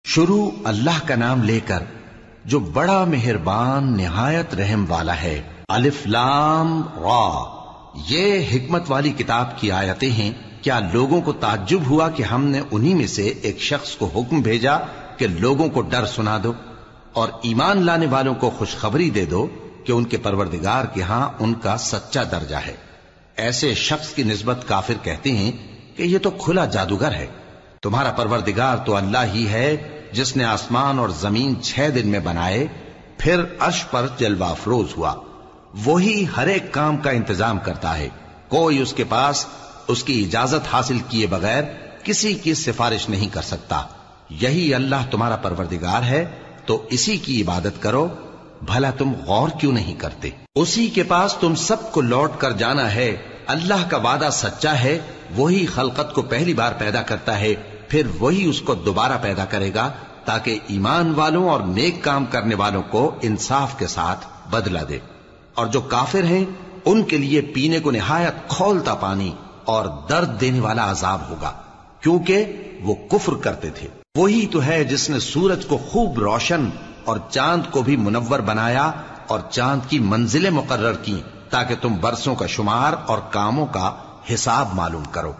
شروع اللہ کا نام لے کر جو بڑا مہربان نہایت رحم والا ہے۔ الف لام را، یہ حکمت والی کتاب کی آیتیں ہیں۔ کیا لوگوں کو تعجب ہوا کہ ہم نے انہی میں سے ایک شخص کو حکم بھیجا کہ لوگوں کو ڈر سنا دو اور ایمان لانے والوں کو خوشخبری دے دو کہ ان کے پروردگار کے ہاں ان کا سچا درجہ ہے۔ ایسے شخص کی نسبت کافر کہتے ہیں کہ یہ تو کھلا جادوگر ہے۔ تمہارا پروردگار تو اللہ ہی ہے جس نے آسمان اور زمین 6 دن میں بنائے، پھر عرش پر جلوہ افروز ہوا۔ وہی ہر ایک کام کا انتظام کرتا ہے، کوئی اس کے پاس اس کی اجازت حاصل کیے بغیر کسی کی سفارش نہیں کر سکتا۔ یہی اللہ تمہارا پروردگار ہے تو اسی کی عبادت کرو، بھلا تم غور کیوں نہیں کرتے؟ اسی کے پاس تم سب کو لوٹ کر جانا ہے۔ اللہ کا وعدہ سچا ہے، وہی خلقت کو پہلی بار پیدا کرتا ہے، پھر وہی اس کو دوبارہ پیدا کرے گا تاکہ ایمان والوں اور نیک کام کرنے والوں کو انصاف کے ساتھ بدلہ دے۔ اور جو کافر ہیں ان کے لیے پینے کو نہایت کھولتا پانی اور درد دینے والا عذاب ہوگا، کیونکہ وہ کفر کرتے تھے۔ وہی تو ہے جس نے سورج کو خوب روشن اور چاند کو بھی منور بنایا اور چاند کی منزلیں مقرر کی تاکہ تم برسوں کا شمار اور کاموں کا حساب معلوم کرو۔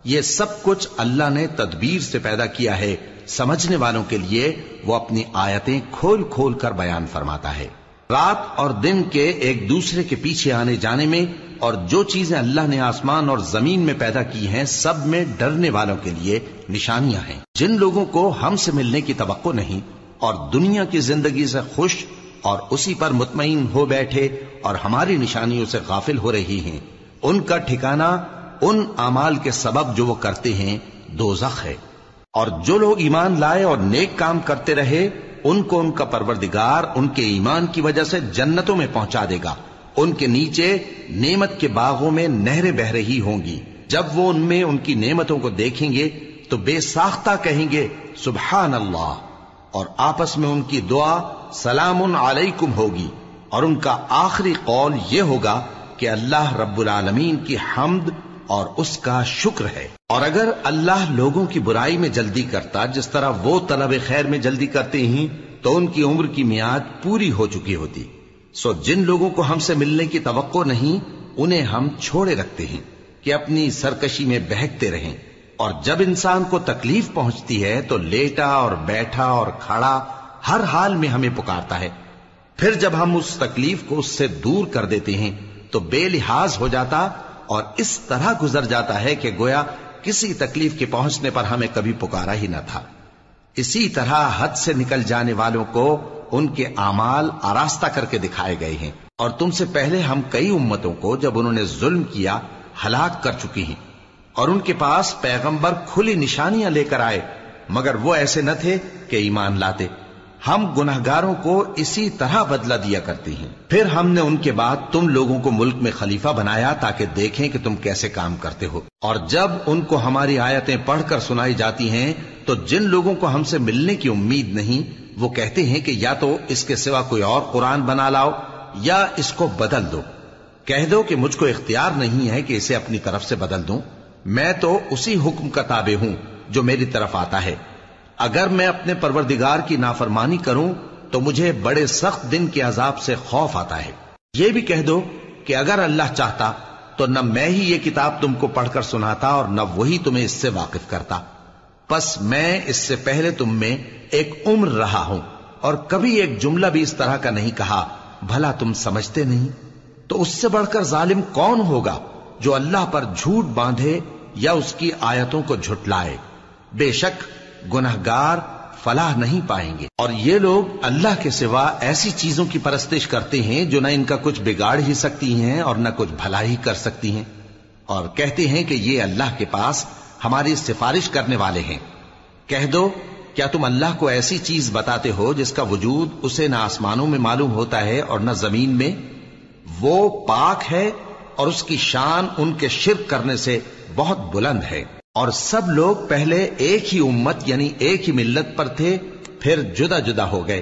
یہ سب کچھ اللہ نے تدبیر سے پیدا کیا ہے، سمجھنے والوں کے لیے وہ اپنی آیتیں کھول کھول کر بیان فرماتا ہے۔ رات اور دن کے ایک دوسرے کے پیچھے آنے جانے میں اور جو چیزیں اللہ نے آسمان اور زمین میں پیدا کی ہیں سب میں ڈرنے والوں کے لیے نشانیاں ہیں۔ جن لوگوں کو ہم سے ملنے کی توقع نہیں اور دنیا کی زندگی سے خوش اور اسی پر مطمئن ہو بیٹھے اور ہماری نشانیوں سے غافل ہو رہی ہیں، ان کا ٹھکانہ ان اعمال کے سبب جو وہ کرتے ہیں دوزخ ہے۔ اور جو لوگ ایمان لائے اور نیک کام کرتے رہے ان کو ان کا پروردگار ان کے ایمان کی وجہ سے جنتوں میں پہنچا دے گا، ان کے نیچے نعمت کے باغوں میں نہریں بہ رہی ہوں گی۔ جب وہ ان میں ان کی نعمتوں کو دیکھیں گے تو بے ساختہ کہیں گے سبحان اللہ، اور آپس میں ان کی دعا سلام علیکم ہوگی، اور ان کا آخری قول یہ ہوگا کہ اللہ رب العالمین کی حمد اور اس کا شکر ہے۔ اور اگر اللہ لوگوں کی برائی میں جلدی کرتا جس طرح وہ طلب خیر میں جلدی کرتے ہیں تو ان کی عمر کی میعاد پوری ہو چکی ہوتی۔ سو جن لوگوں کو ہم سے ملنے کی توقع نہیں انہیں ہم چھوڑے رکھتے ہیں کہ اپنی سرکشی میں بہکتے رہیں، اور جب انسان کو تکلیف پہنچتی ہے تو لیٹا اور بیٹھا اور کھڑا ہر حال میں ہمیں پکارتا ہے، پھر جب ہم اس تکلیف کو اس سے دور کر دیتے ہیں تو بے لحاظ ہو جاتا اور اس طرح گزر جاتا ہے کہ گویا کسی تکلیف کے پہنچنے پر ہمیں کبھی پکارا ہی نہ تھا۔ اسی طرح حد سے نکل جانے والوں کو ان کے اعمال آراستہ کر کے دکھائے گئے ہیں، اور تم سے پہلے ہم کئی امتوں کو جب انہوں نے ظلم کیا ہلاک کر چکی ہیں، اور ان کے پاس پیغمبر کھلی نشانیاں لے کر آئے مگر وہ ایسے نہ تھے کہ ایمان لاتے۔ ہم گنہگاروں کو اسی طرح بدلہ دیا کرتے ہیں۔ پھر ہم نے ان کے بعد تم لوگوں کو ملک میں خلیفہ بنایا تاکہ دیکھیں کہ تم کیسے کام کرتے ہو، اور جب ان کو ہماری آیتیں پڑھ کر سنائی جاتی ہیں تو جن لوگوں کو ہم سے ملنے کی امید نہیں وہ کہتے ہیں کہ یا تو اس کے سوا کوئی اور قرآن بنا لاؤ یا اس کو بدل دو۔ کہہ دو کہ مجھ کو اختیار نہیں ہے کہ اسے اپنی طرف سے بدل دوں، میں تو اسی حکم کا تابع ہوں جو میری طرف آتا ہے۔ اگر میں اپنے پروردگار کی نافرمانی کروں تو مجھے بڑے سخت دن کے عذاب سے خوف آتا ہے۔ یہ بھی کہہ دو کہ اگر اللہ چاہتا تو نہ میں ہی یہ کتاب تم کو پڑھ کر سناتا اور نہ وہی تمہیں اس سے واقف کرتا، پس میں اس سے پہلے تم میں ایک عمر رہا ہوں اور کبھی ایک جملہ بھی اس طرح کا نہیں کہا، بھلا تم سمجھتے نہیں؟ تو اس سے بڑھ کر ظالم کون ہوگا جو اللہ پر جھوٹ باندھے یا اس کی آیتوں کو جھٹلائے؟ بے شک گنہگار فلاح نہیں پائیں گے۔ اور یہ لوگ اللہ کے سوا ایسی چیزوں کی پرستش کرتے ہیں جو نہ ان کا کچھ بگاڑ ہی سکتی ہیں اور نہ کچھ بھلا ہی کر سکتی ہیں، اور کہتے ہیں کہ یہ اللہ کے پاس ہماری سفارش کرنے والے ہیں۔ کہہ دو کیا تم اللہ کو ایسی چیز بتاتے ہو جس کا وجود اسے نہ آسمانوں میں معلوم ہوتا ہے اور نہ زمین میں؟ وہ پاک ہے اور اس کی شان ان کے شرک کرنے سے بہت بلند ہے۔ اور سب لوگ پہلے ایک ہی امت یعنی ایک ہی ملت پر تھے، پھر جدا جدا ہو گئے،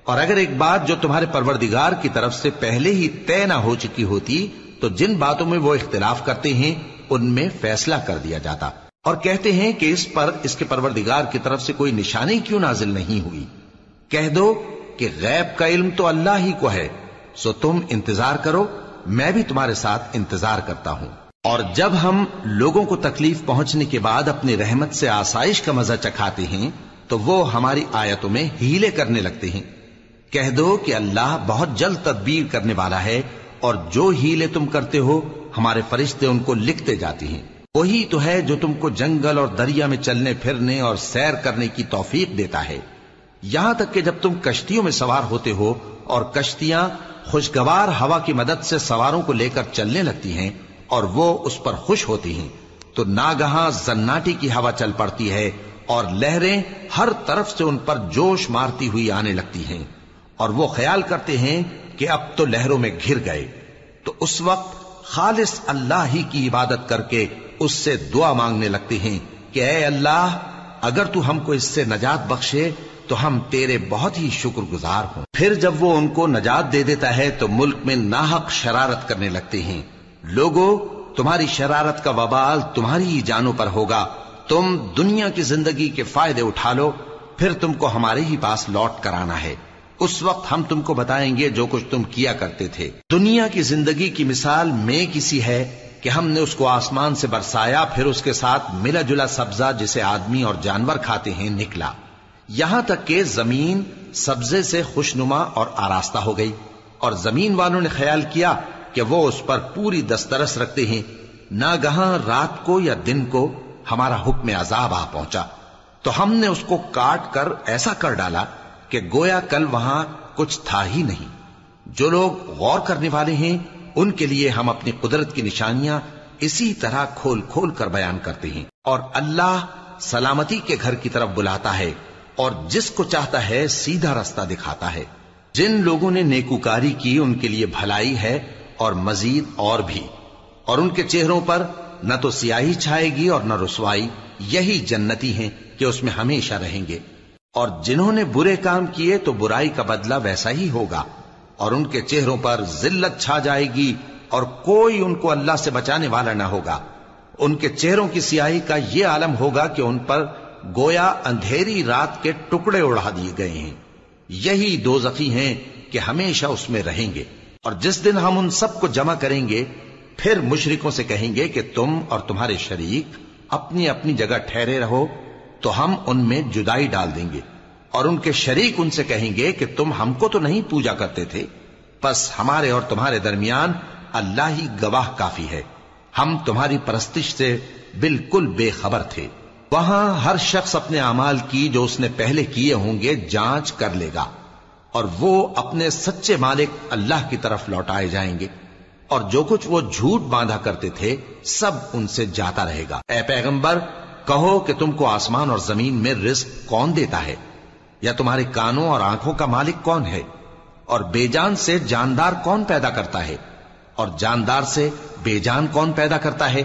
اور اگر ایک بات جو تمہارے پروردگار کی طرف سے پہلے ہی طے نہ ہو چکی ہوتی تو جن باتوں میں وہ اختلاف کرتے ہیں ان میں فیصلہ کر دیا جاتا۔ اور کہتے ہیں کہ اس پر اس کے پروردگار کی طرف سے کوئی نشانی کیوں نازل نہیں ہوئی؟ کہہ دو کہ غیب کا علم تو اللہ ہی کو ہے، سو تم انتظار کرو، میں بھی تمہارے ساتھ انتظار کرتا ہوں۔ اور جب ہم لوگوں کو تکلیف پہنچنے کے بعد اپنی رحمت سے آسائش کا مزہ چکھاتے ہیں تو وہ ہماری آیتوں میں ہیلے کرنے لگتے ہیں۔ کہہ دو کہ اللہ بہت جلد تدبیر کرنے والا ہے، اور جو ہیلے تم کرتے ہو ہمارے فرشتے ان کو لکھتے جاتے ہیں۔ وہی تو ہے جو تم کو جنگل اور دریا میں چلنے پھرنے اور سیر کرنے کی توفیق دیتا ہے، یہاں تک کہ جب تم کشتیوں میں سوار ہوتے ہو اور کشتیاں خوشگوار ہوا کی مدد سے سواروں کو لے کر چلنے لگتی ہیں اور وہ اس پر خوش ہوتی ہیں، تو ناگہاں زناٹی کی ہوا چل پڑتی ہے اور لہریں ہر طرف سے ان پر جوش مارتی ہوئی آنے لگتی ہیں، اور وہ خیال کرتے ہیں کہ اب تو لہروں میں گھر گئے۔ تو اس وقت خالص اللہ ہی کی عبادت کر کے اس سے دعا مانگنے لگتے ہیں کہ اے اللہ، اگر تو ہم کو اس سے نجات بخشے تو ہم تیرے بہت ہی شکر گزار ہوں۔ پھر جب وہ ان کو نجات دے دیتا ہے تو ملک میں ناحق شرارت کرنے لگتے ہیں۔ لوگو، تمہاری شرارت کا وبال تمہاری ہی جانوں پر ہوگا، تم دنیا کی زندگی کے فائدے اٹھا لو، پھر تم کو ہمارے ہی پاس لوٹ کر آنا ہے، اس وقت ہم تم کو بتائیں گے جو کچھ تم کیا کرتے تھے۔ دنیا کی زندگی کی مثال میں کسی ہے کہ ہم نے اس کو آسمان سے برسایا، پھر اس کے ساتھ ملا جلا سبزہ جسے آدمی اور جانور کھاتے ہیں نکلا، یہاں تک کہ زمین سبزے سے خوشنما اور آراستہ ہو گئی، اور زمین والوں نے خیال کیا کہ وہ اس پر پوری دسترس رکھتے ہیں۔ ناگہاں رات کو یا دن کو ہمارا حکم عذاب آ پہنچا تو ہم نے اس کو کاٹ کر ایسا کر ڈالا کہ گویا کل وہاں کچھ تھا ہی نہیں۔ جو لوگ غور کرنے والے ہیں ان کے لیے ہم اپنی قدرت کی نشانیاں اسی طرح کھول کھول کر بیان کرتے ہیں، اور اللہ سلامتی کے گھر کی طرف بلاتا ہے اور جس کو چاہتا ہے سیدھا رستہ دکھاتا ہے۔ جن لوگوں نے نیکوکاری کی ان کے لیے بھلائی ہے اور مزید اور بھی، اور ان کے چہروں پر نہ تو سیاہی چھائے گی اور نہ رسوائی، یہی جنتی ہیں کہ اس میں ہمیشہ رہیں گے۔ اور جنہوں نے برے کام کیے تو برائی کا بدلہ ویسا ہی ہوگا، اور ان کے چہروں پر ذلت چھا جائے گی اور کوئی ان کو اللہ سے بچانے والا نہ ہوگا۔ ان کے چہروں کی سیاہی کا یہ عالم ہوگا کہ ان پر گویا اندھیری رات کے ٹکڑے اڑا دیے گئے ہیں۔ یہی دوزخی ہیں کہ ہمیشہ اس میں رہیں گے۔ اور جس دن ہم ان سب کو جمع کریں گے پھر مشرکوں سے کہیں گے کہ تم اور تمہارے شریک اپنی اپنی جگہ ٹھہرے رہو، تو ہم ان میں جدائی ڈال دیں گے، اور ان کے شریک ان سے کہیں گے کہ تم ہم کو تو نہیں پوجا کرتے تھے، بس ہمارے اور تمہارے درمیان اللہ ہی گواہ کافی ہے، ہم تمہاری پرستش سے بالکل بے خبر تھے۔ وہاں ہر شخص اپنے اعمال کی جو اس نے پہلے کیے ہوں گے جانچ کر لے گا، اور وہ اپنے سچے مالک اللہ کی طرف لوٹائے جائیں گے، اور جو کچھ وہ جھوٹ باندھا کرتے تھے سب ان سے جاتا رہے گا۔ اے پیغمبر، کہو کہ تم کو آسمان اور زمین میں رزق کون دیتا ہے، یا تمہارے کانوں اور آنکھوں کا مالک کون ہے، اور بے جان سے جاندار کون پیدا کرتا ہے، اور جاندار سے بے جان کون پیدا کرتا ہے،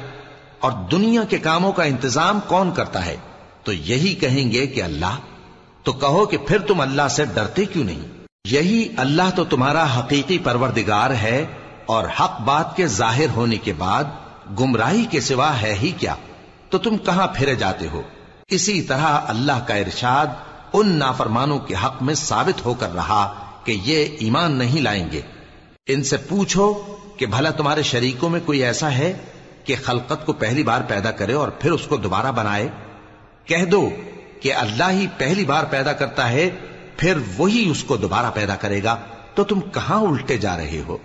اور دنیا کے کاموں کا انتظام کون کرتا ہے؟ تو یہی کہیں گے کہ اللہ۔ تو کہو کہ پھر تم اللہ سے ڈرتے کیوں نہیں؟ یہی اللہ تو تمہارا حقیقی پروردگار ہے، اور حق بات کے ظاہر ہونے کے بعد گمراہی کے سوا ہے ہی کیا؟ تو تم کہاں پھرے جاتے ہو؟ اسی طرح اللہ کا ارشاد ان نافرمانوں کے حق میں ثابت ہو کر رہا کہ یہ ایمان نہیں لائیں گے۔ ان سے پوچھو کہ بھلا تمہارے شریکوں میں کوئی ایسا ہے کہ خلقت کو پہلی بار پیدا کرے اور پھر اس کو دوبارہ بنائے؟ کہہ دو کہ اللہ ہی پہلی بار پیدا کرتا ہے، پھر وہی اس کو دوبارہ پیدا کرے گا، تو تم کہاں الٹے جا رہے ہو؟